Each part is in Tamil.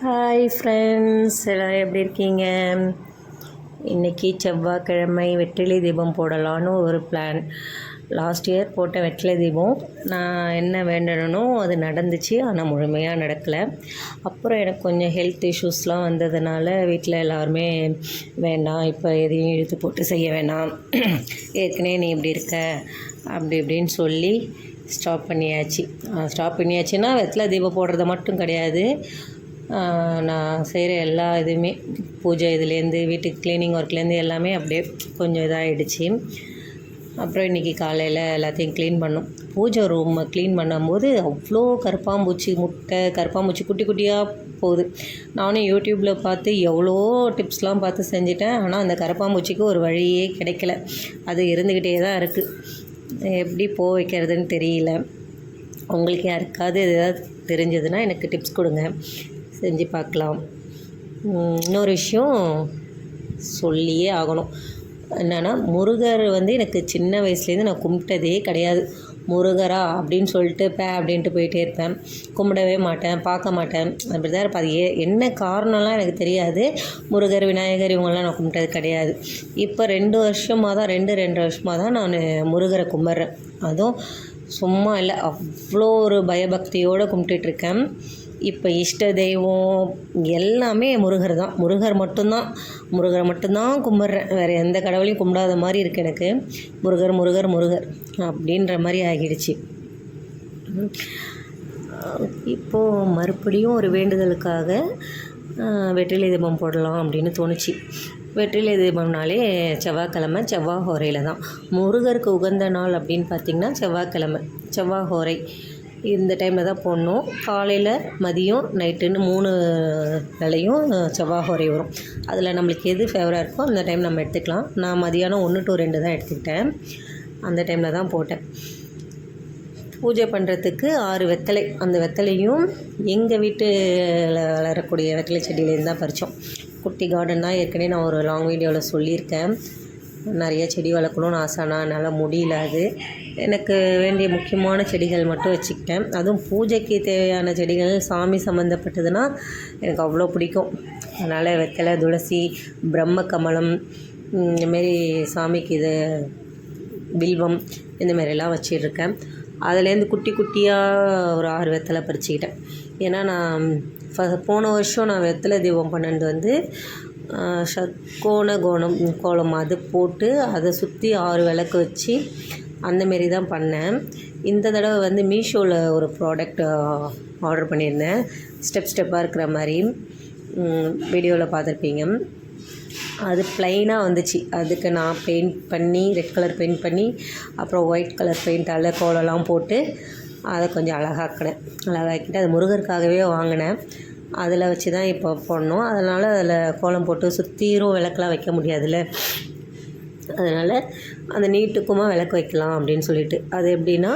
ஹாய் ஃப்ரெண்ட்ஸ், எல்லோரும் எப்படி இருக்கீங்க? இன்றைக்கி செவ்வாய்க்கிழமை வெற்றிலை தீபம் போடலான்னு ஒரு பிளான். லாஸ்ட் இயர் போட்ட வெற்றிலை தீபம் நான் என்ன வேண்டனோ அது நடந்துச்சு, ஆனால் முழுமையாக நடக்கலை. அப்புறம் எனக்கு கொஞ்சம் ஹெல்த் இஷ்யூஸ்லாம் வந்ததுனால வீட்டில் எல்லாருமே வேண்டாம், இப்போ எதையும் இழுத்து போட்டு செய்ய வேணாம், ஏற்கனவே நீ இப்படி இருக்க அப்படி இப்படின்னு சொல்லி ஸ்டாப் பண்ணியாச்சுன்னா வெற்றிலை தீபம் போடுறத மட்டும் கிடையாது, நான் செய்கிற எல்லா இதுவுமே பூஜை இதுலேருந்து வீட்டுக்கு க்ளீனிங் ஒர்க்லேருந்து எல்லாமே அப்படியே கொஞ்சம் இதாகிடுச்சு. அப்புறம் இன்றைக்கி காலையில் எல்லாத்தையும் க்ளீன் பண்ணோம். பூஜை ரூமை க்ளீன் பண்ணும்போது அவ்வளோ கருப்பாம்பூச்சி குட்டி குட்டியாக போகுது. நானும் யூடியூப்பில் பார்த்து எவ்வளோ டிப்ஸ்லாம் பார்த்து செஞ்சிட்டேன், ஆனால் அந்த கருப்பாம்பூச்சிக்கு ஒரு வழியே கிடைக்கல. அது இருந்துக்கிட்டே தான் இருக்குது. எப்படி வைக்கிறதுன்னு தெரியல. உங்களுக்கு யாருக்காவது எதாவது தெரிஞ்சதுன்னா எனக்கு டிப்ஸ் கொடுங்க, செஞ்சு பார்க்கலாம். இன்னொரு விஷயம் சொல்லியே ஆகணும். என்னென்னா, முருகர் எனக்கு சின்ன வயசுலேருந்து நான் கும்பிட்டதே கிடையாது. முருகரா அப்படின்னு சொல்லிட்டு அப்படின்ட்டு போயிட்டே இருப்பேன். கும்பிடவே மாட்டேன், பார்க்க மாட்டேன், அப்படி தான் இருப்பேன். அது என்ன காரணம்லாம் எனக்கு தெரியாது. முருகர், விநாயகர் இவங்கெல்லாம் நான் கும்பிட்டது கிடையாது. இப்போ 2 வருஷமாக தான் நான் முருகரை கும்பிட்றேன். அதுவும் சும்மா இல்லை, அவ்வளோ ஒரு பயபக்தியோடு கும்பிட்டுட்ருக்கேன். இப்போ இஷ்ட தெய்வம் எல்லாமே முருகரை மட்டும்தான் கும்பிட்றேன். வேறு எந்த கடவுளையும் கும்பிடாத மாதிரி இருக்குது எனக்கு. முருகர் அப்படின்ற மாதிரி ஆகிடுச்சு. இப்போது மறுபடியும் ஒரு வேண்டுதலுக்காக வெற்றிலை தீபம் போடலாம் அப்படின்னு தோணுச்சு. வெற்றிலை தீபம்னாலே செவ்வாய் ஹோரையில் தான். முருகருக்கு உகந்த நாள் அப்படின்னு பார்த்திங்கன்னா செவ்வாய் ஹோரை இந்த டைமில் தான் போடணும். காலையில், மதியம், நைட்டுன்னு 3 வேளையும் செவ்வாய் ஹோரை வரும். அதில் நம்மளுக்கு எது ஃபேவராக இருக்கோ அந்த டைம் நம்ம எடுத்துக்கலாம். நான் மதியானம் 1 to 2 தான் எடுத்துக்கிட்டேன். அந்த டைமில் தான் போட்டேன். பூஜை பண்ணுறதுக்கு 6 வெத்தலை. அந்த வெத்தலையும் எங்கள் வீட்டில் வளரக்கூடிய வெத்தலை செடியிலேருந்து தான் பறித்தோம். குட்டி கார்டன் தான். ஏற்கனவே நான் ஒரு லாங் வீடியோவில் சொல்லியிருக்கேன். நிறைய செடி வளர்க்கணும்னு ஆசைனா என்னால் முடியல. அது எனக்கு வேண்டிய முக்கியமான செடிகள் மட்டும் வச்சுக்கிட்டேன். அதுவும் பூஜைக்கு தேவையான செடிகள், சாமி சம்மந்தப்பட்டதுன்னா எனக்கு அவ்வளோ பிடிக்கும். அதனால் வெத்தலை, துளசி, பிரம்ம கமலம், இந்தமாரி சாமிக்கு இது வில்வம், இந்தமாரிலாம் வச்சிட்ருக்கேன். அதுலேருந்து குட்டி குட்டியாக ஒரு 6 வெத்தலை பறிச்சுக்கிட்டேன். ஏன்னா நான் போன வருஷம் நான் வெத்தலை தீபம் பண்ணது ஷட்கோண கோலம் அது போட்டு அதை சுற்றி 6 விளக்கு வச்சு அந்தமாரி தான் பண்ணேன். இந்த தடவை மீஷோவில் ஒரு ப்ராடக்ட் ஆர்டர் பண்ணியிருந்தேன். ஸ்டெப்பாக இருக்கிற மாதிரி வீடியோவில் பார்த்துருப்பீங்க. அது ப்ளைனாக வந்துச்சு. அதுக்கு நான் ரெட் கலர் பெயிண்ட் பண்ணி அப்புறம் ஒயிட் கலர் பெயிண்டால் கோலம்லாம் போட்டு அதை கொஞ்சம் அழகாக்கிட்டு அது முருகருக்காகவே வாங்கினேன். அதில் வச்சு தான் இப்போ போடணும். அதனால் அதில் கோலம் போட்டு சுற்றிரும் விளக்கெலாம் வைக்க முடியாதுல்ல. அதனால் அந்த நீட்டுக்குமா விளக்கு வைக்கலாம் அப்படின்னு சொல்லிட்டு, அது எப்படின்னா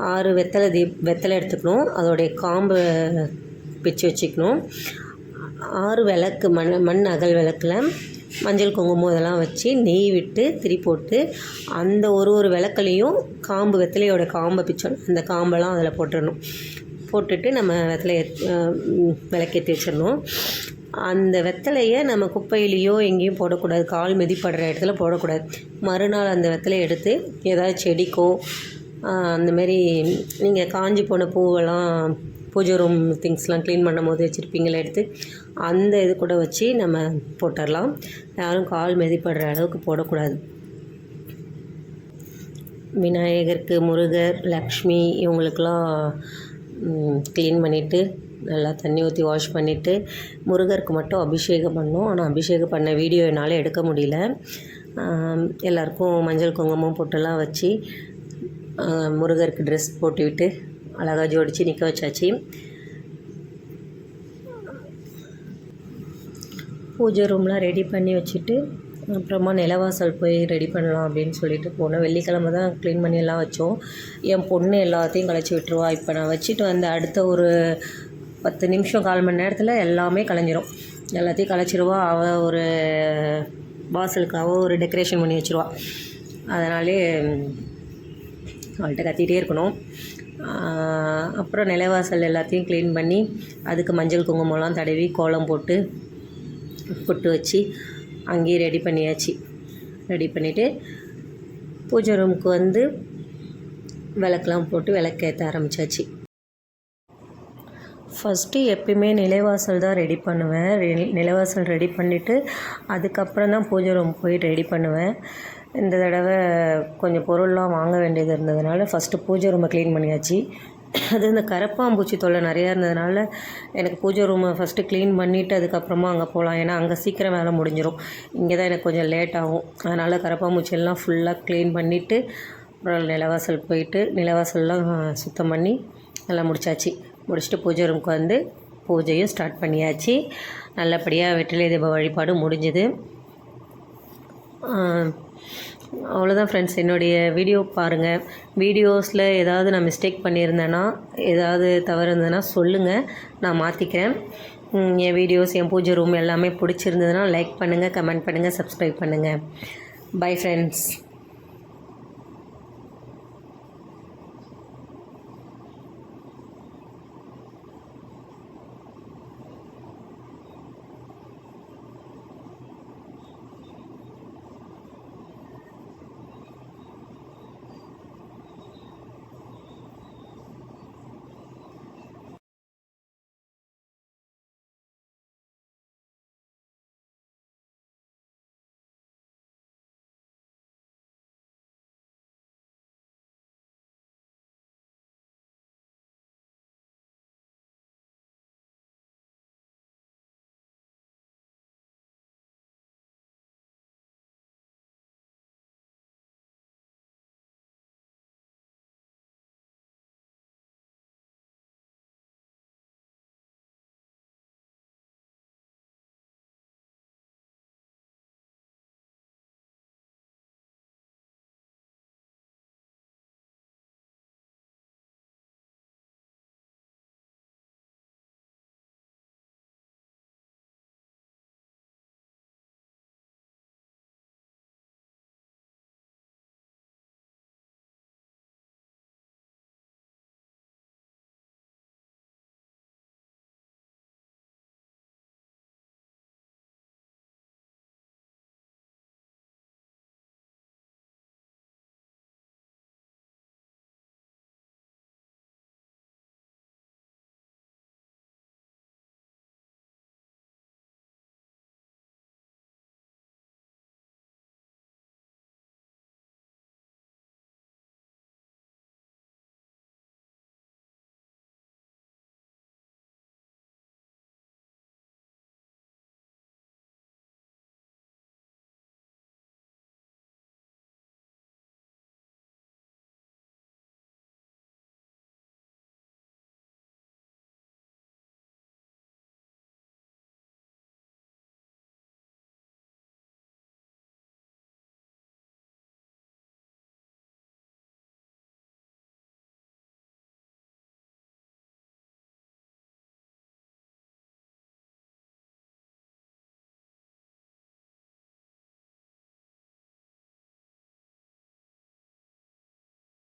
6 வெத்தலை எடுத்துக்கணும். அதோடைய காம்பு பிச்சு வச்சுக்கணும். 6 விளக்கு மண் அகல் விளக்கில் மஞ்சள், குங்குமம் இதெல்லாம் வச்சு நெய் விட்டு திரி போட்டு அந்த ஒரு விளக்குலையும் வெத்தலையோட காம்பை பிச்சோம். அந்த காம்பெல்லாம் அதில் போட்டுட்டு நம்ம விளக்கேற்றி வச்சிடணும். அந்த வெத்தலையை நம்ம குப்பையிலையோ எங்கேயும் போடக்கூடாது. கால் மிதிப்படுற இடத்துல போடக்கூடாது. மறுநாள் அந்த வெத்தலையை எடுத்து ஏதாவது செடிக்கோ அந்தமாரி நீங்கள் காஞ்சி போன பூவெல்லாம் பூஜை ரூம் திங்ஸ்லாம் க்ளீன் பண்ணும் போது வச்சுருப்பீங்களா, எடுத்து அந்த இது கூட வச்சு நம்ம போட்டுடலாம். யாரும் கால் மிதிப்படுற அளவுக்கு போடக்கூடாது. விநாயகருக்கு, முருகர், லக்ஷ்மி இவங்களுக்கெல்லாம் க்ளீன் பண்ணிவிட்டு நல்லா தண்ணி ஊற்றி வாஷ் பண்ணிவிட்டு முருகருக்கு மட்டும் அபிஷேகம் பண்ணோம். ஆனால் அபிஷேகம் பண்ண வீடியோ என்னால் எடுக்க முடியல. எல்லாருக்கும் மஞ்சள் குங்குமம் போட்டெல்லாம் வச்சு முருகருக்கு ட்ரெஸ் போட்டுவிட்டு அழகாக ஜோடித்து நிற்க வச்சாச்சு. பூஜை ரூம்லாம் ரெடி பண்ணி வச்சுட்டு அப்புறமா நிலவாசல் போய் ரெடி பண்ணலாம் அப்படின்னு சொல்லிட்டு போனேன். வெள்ளிக்கிழமை தான் க்ளீன் பண்ணி எல்லாம் வச்சோம். என் பொண்ணு எல்லாத்தையும் கலைச்சி விட்டுருவா. இப்போ நான் வச்சுட்டு அடுத்த ஒரு 10 நிமிஷம் 1/4 மணி நேரத்தில் எல்லாமே கலைஞ்சிரும். எல்லாத்தையும் கலைச்சிருவா. அவள் ஒரு வாசலுக்கு ஒரு டெக்கரேஷன் பண்ணி வச்சுருவா. அதனாலே அவள்கிட்ட கத்திகிட்டே இருக்கணும். அப்புறம் நிலைவாசல் எல்லாத்தையும் க்ளீன் பண்ணி அதுக்கு மஞ்சள் குங்குமம்லாம் தடவி கோலம் போட்டு பொட்டு வச்சு அங்கேயே ரெடி பண்ணியாச்சு. ரெடி பண்ணிவிட்டு பூஜை ரூமுக்கு வந்து விளக்கெலாம் போட்டு விளக்கேற்ற ஆரம்பித்தாச்சு. ஃபஸ்ட்டு எப்பயுமே நிலைவாசல் தான் ரெடி பண்ணுவேன். நிலைவாசல் ரெடி பண்ணிவிட்டு அதுக்கப்புறம் தான் பூஜை ரூம் போய் ரெடி பண்ணுவேன். இந்த தடவை கொஞ்சம் பொருள்லாம் வாங்க வேண்டியது இருந்ததுனால ஃபஸ்ட்டு பூஜை ரூமை க்ளீன் பண்ணியாச்சு. அது இந்த கரப்பாம்பூச்சி தொல்லை நிறையா இருந்ததுனால எனக்கு பூஜை ரூமை ஃபஸ்ட்டு க்ளீன் பண்ணிவிட்டு அதுக்கப்புறமா அங்கே போகலாம். ஏன்னா அங்கே சீக்கிரம் வேலை முடிஞ்சிடும். இங்கே தான் எனக்கு கொஞ்சம் லேட் ஆகும். அதனால் கரப்பாம்பூச்சியெல்லாம் ஃபுல்லாக க்ளீன் பண்ணிவிட்டு அப்புறம் நிலவாசல் போயிட்டு நிலவாசல்லாம் சுத்தம் பண்ணி எல்லாம் முடித்தாச்சு. முடிச்சுட்டு பூஜை ரூமுக்கு வந்து பூஜையும் ஸ்டார்ட் பண்ணியாச்சு. நல்லபடியாக வெற்றிலை தீப வழிபாடு முடிஞ்சுது. அவ்வளோதான் ஃப்ரெண்ட்ஸ். என்னுடைய வீடியோ பாருங்கள். வீடியோஸில் ஏதாவது நான் மிஸ்டேக் பண்ணியிருந்தேன்னா ஏதாவது தவறு இருந்ததுன்னா சொல்லுங்கள், நான் மாற்றிக்கிறேன். என் வீடியோஸ் என் பூஜை ரூம் எல்லாமே பிடிச்சிருந்ததுன்னா லைக் பண்ணுங்கள், கமெண்ட் பண்ணுங்கள், சப்ஸ்கிரைப் பண்ணுங்கள். Bye friends.